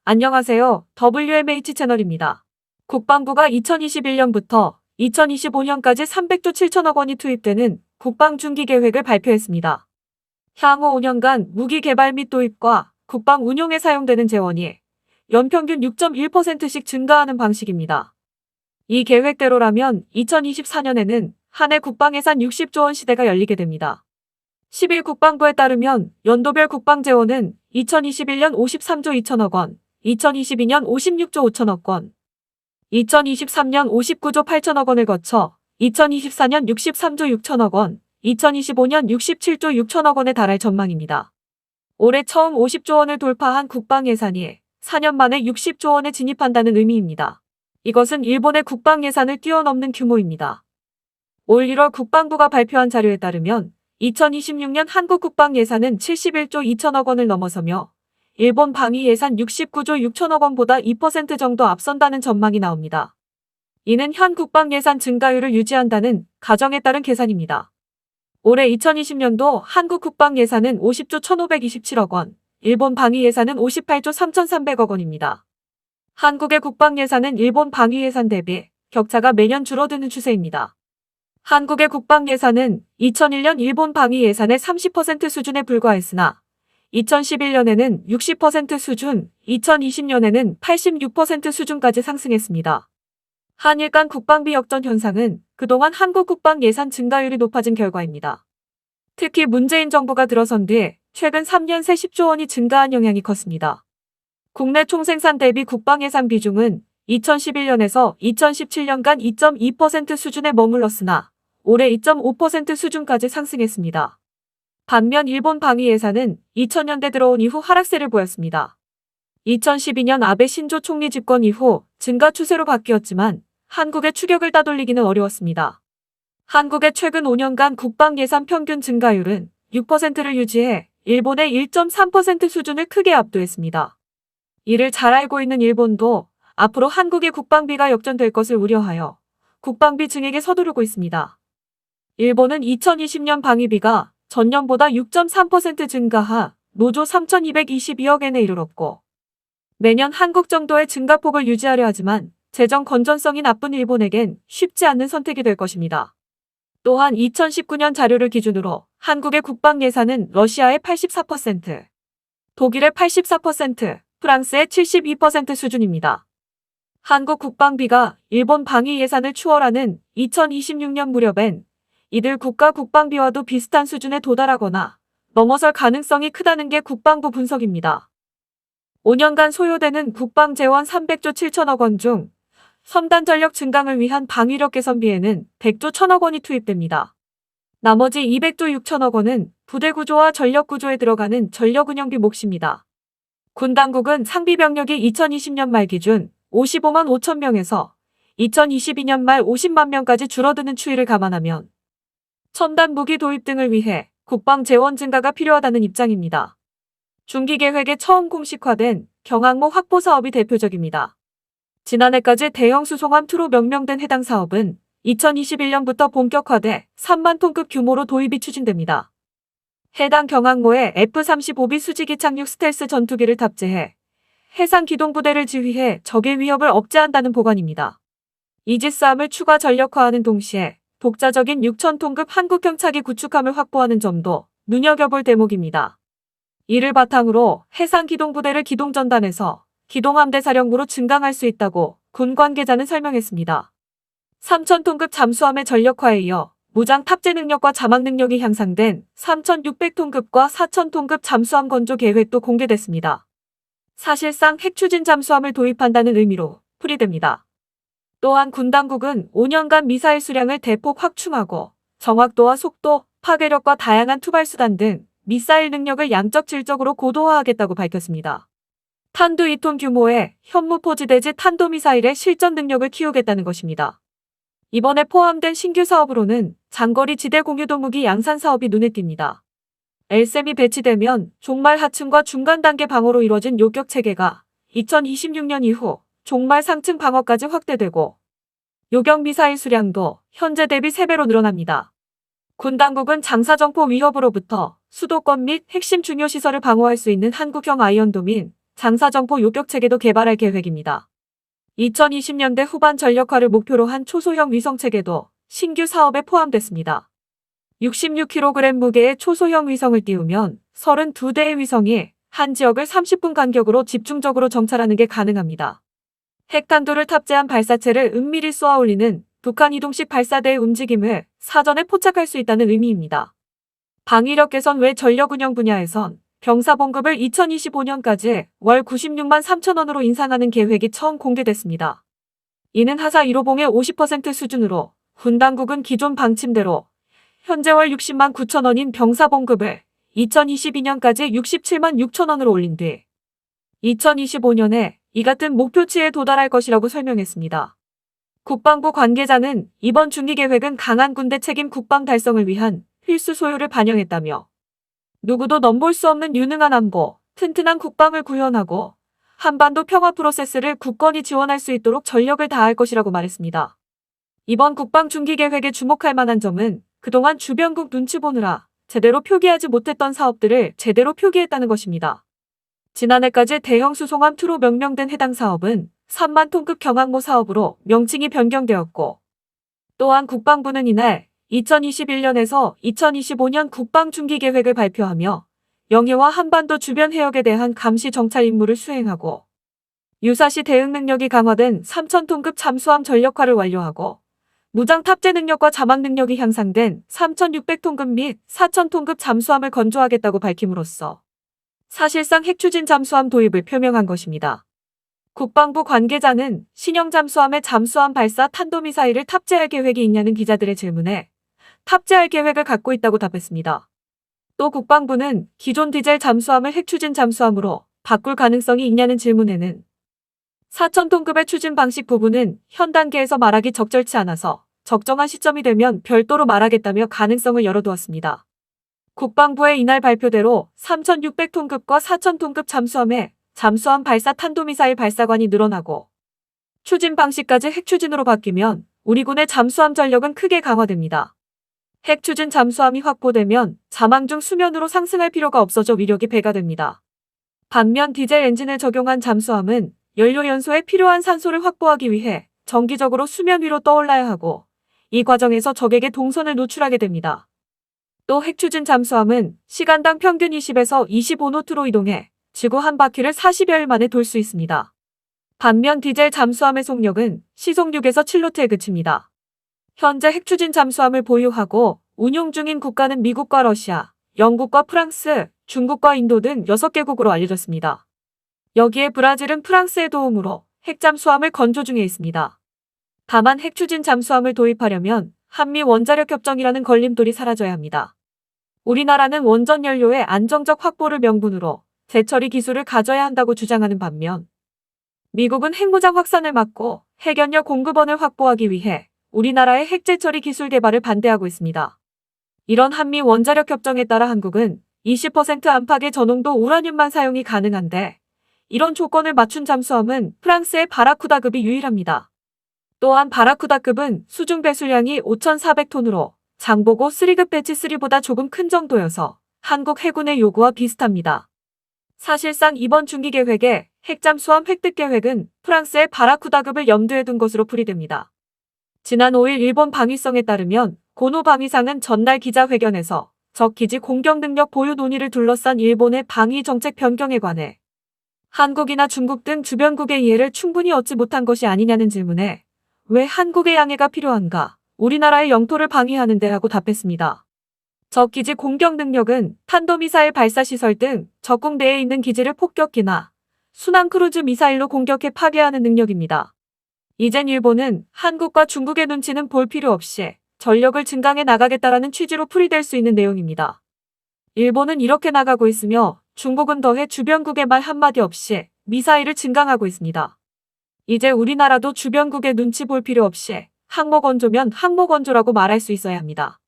안녕하세요. WMH 채널입니다. 국방부가 2021년부터 2025년까지 300조 7천억 원이 투입되는 국방중기계획을 발표했습니다. 향후 5년간 무기 개발 및 도입과 국방 운용에 사용되는 재원이 연평균 6.1%씩 증가하는 방식입니다. 이 계획대로라면 2024년에는 한 해 국방예산 60조 원 시대가 열리게 됩니다. 10일 국방부에 따르면 연도별 국방재원은 2021년 53조 2천억 원, 2022년 56조 5천억 원, 2023년 59조 8천억 원을 거쳐 2024년 63조 6천억 원, 2025년 67조 6천억 원에 달할 전망입니다. 올해 처음 50조 원을 돌파한 국방 예산이 4년 만에 60조 원에 진입한다는 의미입니다. 이것은 일본의 국방 예산을 뛰어넘는 규모입니다. 올 1월 국방부가 발표한 자료에 따르면 2026년 한국 국방 예산은 71조 2천억 원을 넘어서며 일본 방위 예산 69조 6천억 원보다 2% 정도 앞선다는 전망이 나옵니다. 이는 현 국방 예산 증가율을 유지한다는 가정에 따른 계산입니다. 올해 2020년도 한국 국방 예산은 50조 1,527억 원, 일본 방위 예산은 58조 3,300억 원입니다. 한국의 국방 예산은 일본 방위 예산 대비 격차가 매년 줄어드는 추세입니다. 한국의 국방 예산은 2001년 일본 방위 예산의 30% 수준에 불과했으나 2011년에는 60% 수준, 2020년에는 86% 수준까지 상승했습니다. 한일 간 국방비 역전 현상은 그동안 한국 국방 예산 증가율이 높아진 결과입니다. 특히 문재인 정부가 들어선 뒤 최근 3년 새 10조 원이 증가한 영향이 컸습니다. 국내 총생산 대비 국방 예산 비중은 2011년에서 2017년간 2.2% 수준에 머물렀으나 올해 2.5% 수준까지 상승했습니다. 반면 일본 방위 예산은 2000년대 들어온 이후 하락세를 보였습니다. 2012년 아베 신조 총리 집권 이후 증가 추세로 바뀌었지만 한국의 추격을 따돌리기는 어려웠습니다. 한국의 최근 5년간 국방 예산 평균 증가율은 6%를 유지해 일본의 1.3% 수준을 크게 압도했습니다. 이를 잘 알고 있는 일본도 앞으로 한국의 국방비가 역전될 것을 우려하여 국방비 증액에 서두르고 있습니다. 일본은 2020년 방위비가 전년보다 6.3% 증가하 노조 3,222억 엔에 이르렀고 매년 한국 정도의 증가폭을 유지하려 하지만 재정 건전성이 나쁜 일본에겐 쉽지 않는 선택이 될 것입니다. 또한 2019년 자료를 기준으로 한국의 국방 예산은 러시아의 84%, 독일의 84%, 프랑스의 72% 수준입니다. 한국 국방비가 일본 방위 예산을 추월하는 2026년 무렵엔 이들 국가 국방비와도 비슷한 수준에 도달하거나 넘어설 가능성이 크다는 게 국방부 분석입니다. 5년간 소요되는 국방 재원 300조 7천억 원 중 첨단 전력 증강을 위한 방위력 개선비에는 100조 1천억 원이 투입됩니다. 나머지 200조 6천억 원은 부대 구조와 전력 구조에 들어가는 전력 운영비 몫입니다. 군 당국은 상비 병력이 2020년 말 기준 55만 5천 명에서 2022년 말 50만 명까지 줄어드는 추이를 감안하면 첨단 무기 도입 등을 위해 국방 재원 증가가 필요하다는 입장입니다. 중기계획에 처음 공식화된 경항모 확보 사업이 대표적입니다. 지난해까지 대형 수송함 2로 명명된 해당 사업은 2021년부터 본격화돼 3만 톤급 규모로 도입이 추진됩니다. 해당 경항모에 F-35B 수직이 착륙 스텔스 전투기를 탑재해 해상 기동부대를 지휘해 적의 위협을 억제한다는 보관입니다. 이지스함을 추가 전력화하는 동시에 독자적인 6,000톤급 한국경차기 구축함을 확보하는 점도 눈여겨볼 대목입니다. 이를 바탕으로 해상기동부대를 기동전단에서 기동함대 사령부로 증강할 수 있다고 군 관계자는 설명했습니다. 3,000톤급 잠수함의 전력화에 이어 무장 탑재 능력과 자막 능력이 향상된 3,600톤급과 4,000톤급 잠수함 건조 계획도 공개됐습니다. 사실상 핵추진 잠수함을 도입한다는 의미로 풀이됩니다. 또한 군 당국은 5년간 미사일 수량을 대폭 확충하고 정확도와 속도, 파괴력과 다양한 투발 수단 등 미사일 능력을 양적 질적으로 고도화하겠다고 밝혔습니다. 탄두 2톤 규모의 현무포지대지 탄도미사일의 실전 능력을 키우겠다는 것입니다. 이번에 포함된 신규 사업으로는 장거리 지대 공유도 무기 양산 사업이 눈에 띕니다. LSAM이 배치되면 종말 하층과 중간 단계 방어로 이뤄진 요격 체계가 2026년 이후 종말 상층 방어까지 확대되고 요격 미사일 수량도 현재 대비 3배로 늘어납니다. 군 당국은 장사정포 위협으로부터 수도권 및 핵심 중요 시설을 방어할 수 있는 한국형 아이언돔인 장사정포 요격체계도 개발할 계획입니다. 2020년대 후반 전력화를 목표로 한 초소형 위성체계도 신규 사업에 포함됐습니다. 66kg 무게의 초소형 위성을 띄우면 32대의 위성이 한 지역을 30분 간격으로 집중적으로 정찰하는 게 가능합니다. 핵탄두를 탑재한 발사체를 은밀히 쏘아 올리는 북한 이동식 발사대의 움직임을 사전에 포착할 수 있다는 의미입니다. 방위력 개선 외 전력 운영 분야에선 병사 봉급을 2025년까지 월 96만 3천 원으로 인상하는 계획이 처음 공개됐습니다. 이는 하사 1호봉의 50% 수준으로 군 당국은 기존 방침대로 현재 월 60만 9천 원인 병사 봉급을 2022년까지 67만 6천 원으로 올린 뒤 2025년에 이 같은 목표치에 도달할 것이라고 설명했습니다. 국방부 관계자는 이번 중기 계획은 강한 군대 책임 국방 달성을 위한 필수 소요를 반영했다며 누구도 넘볼 수 없는 유능한 안보, 튼튼한 국방을 구현하고 한반도 평화 프로세스를 굳건히 지원할 수 있도록 전력을 다할 것이라고 말했습니다. 이번 국방 중기 계획에 주목할 만한 점은 그동안 주변국 눈치 보느라 제대로 표기하지 못했던 사업들을 제대로 표기했다는 것입니다. 지난해까지 대형 수송함 2로 명명된 해당 사업은 3만 톤급 경항모 사업으로 명칭이 변경되었고 또한 국방부는 이날 2021년에서 2025년 국방 중기 계획을 발표하며 영해와 한반도 주변 해역에 대한 감시 정찰 임무를 수행하고 유사시 대응 능력이 강화된 3,000톤급 잠수함 전력화를 완료하고 무장 탑재 능력과 자막 능력이 향상된 3,600톤급 및 4,000톤급 잠수함을 건조하겠다고 밝힘으로써 사실상 핵추진 잠수함 도입을 표명한 것입니다. 국방부 관계자는 신형 잠수함에 잠수함 발사 탄도미사일을 탑재할 계획이 있냐는 기자들의 질문에 탑재할 계획을 갖고 있다고 답했습니다. 또 국방부는 기존 디젤 잠수함을 핵추진 잠수함으로 바꿀 가능성이 있냐는 질문에는 4,000톤급의 추진 방식 부분은 현 단계에서 말하기 적절치 않아서 적정한 시점이 되면 별도로 말하겠다며 가능성을 열어두었습니다. 국방부의 이날 발표대로 3,600톤급과 4,000톤급 잠수함에 잠수함 발사 탄도미사일 발사관이 늘어나고 추진 방식까지 핵추진으로 바뀌면 우리 군의 잠수함 전력은 크게 강화됩니다. 핵추진 잠수함이 확보되면 자망 중 수면으로 상승할 필요가 없어져 위력이 배가 됩니다. 반면 디젤 엔진을 적용한 잠수함은 연료 연소에 필요한 산소를 확보하기 위해 정기적으로 수면 위로 떠올라야 하고 이 과정에서 적에게 동선을 노출하게 됩니다. 또 핵추진 잠수함은 시간당 평균 20에서 25노트로 이동해 지구 한 바퀴를 40여일 만에 돌 수 있습니다. 반면 디젤 잠수함의 속력은 시속 6에서 7노트에 그칩니다. 현재 핵추진 잠수함을 보유하고 운용 중인 국가는 미국과 러시아, 영국과 프랑스, 중국과 인도 등 6개국으로 알려졌습니다. 여기에 브라질은 프랑스의 도움으로 핵잠수함을 건조 중에 있습니다. 다만 핵추진 잠수함을 도입하려면 한미 원자력 협정이라는 걸림돌이 사라져야 합니다. 우리나라는 원전 연료의 안정적 확보를 명분으로 재처리 기술을 가져야 한다고 주장하는 반면 미국은 핵무장 확산을 막고 핵연료 공급원을 확보하기 위해 우리나라의 핵재처리 기술 개발을 반대하고 있습니다. 이런 한미 원자력 협정에 따라 한국은 20% 안팎의 저농도 우라늄만 사용이 가능한데 이런 조건을 맞춘 잠수함은 프랑스의 바라쿠다급이 유일합니다. 또한 바라쿠다급은 수중 배수량이 5,400톤으로 장보고 3급 배치 3보다 조금 큰 정도여서 한국 해군의 요구와 비슷합니다. 사실상 이번 중기 계획의 핵잠수함 획득 계획은 프랑스의 바라쿠다급을 염두에 둔 것으로 풀이됩니다. 지난 5일 일본 방위성에 따르면 고노 방위상은 전날 기자회견에서 적 기지 공격 능력 보유 논의를 둘러싼 일본의 방위 정책 변경에 관해 한국이나 중국 등 주변국의 이해를 충분히 얻지 못한 것이 아니냐는 질문에 왜 한국의 양해가 필요한가? 우리나라의 영토를 방위하는 데 하고 답했습니다. 적 기지 공격 능력은 탄도미사일 발사시설 등 적국 내에 있는 기지를 폭격기나 순항 크루즈 미사일로 공격해 파괴하는 능력입니다. 이젠 일본은 한국과 중국의 눈치는 볼 필요 없이 전력을 증강해 나가겠다라는 취지로 풀이될 수 있는 내용입니다. 일본은 이렇게 나가고 있으며 중국은 더해 주변국의 말 한마디 없이 미사일을 증강하고 있습니다. 이제 우리나라도 주변국의 눈치 볼 필요 없이 항모 건조면 항모 건조라고 말할 수 있어야 합니다.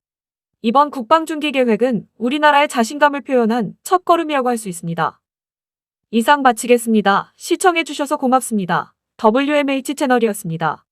이번 국방중기 계획은 우리나라의 자신감을 표현한 첫걸음이라고 할 수 있습니다. 이상 마치겠습니다. 시청해주셔서 고맙습니다. WMH 채널이었습니다.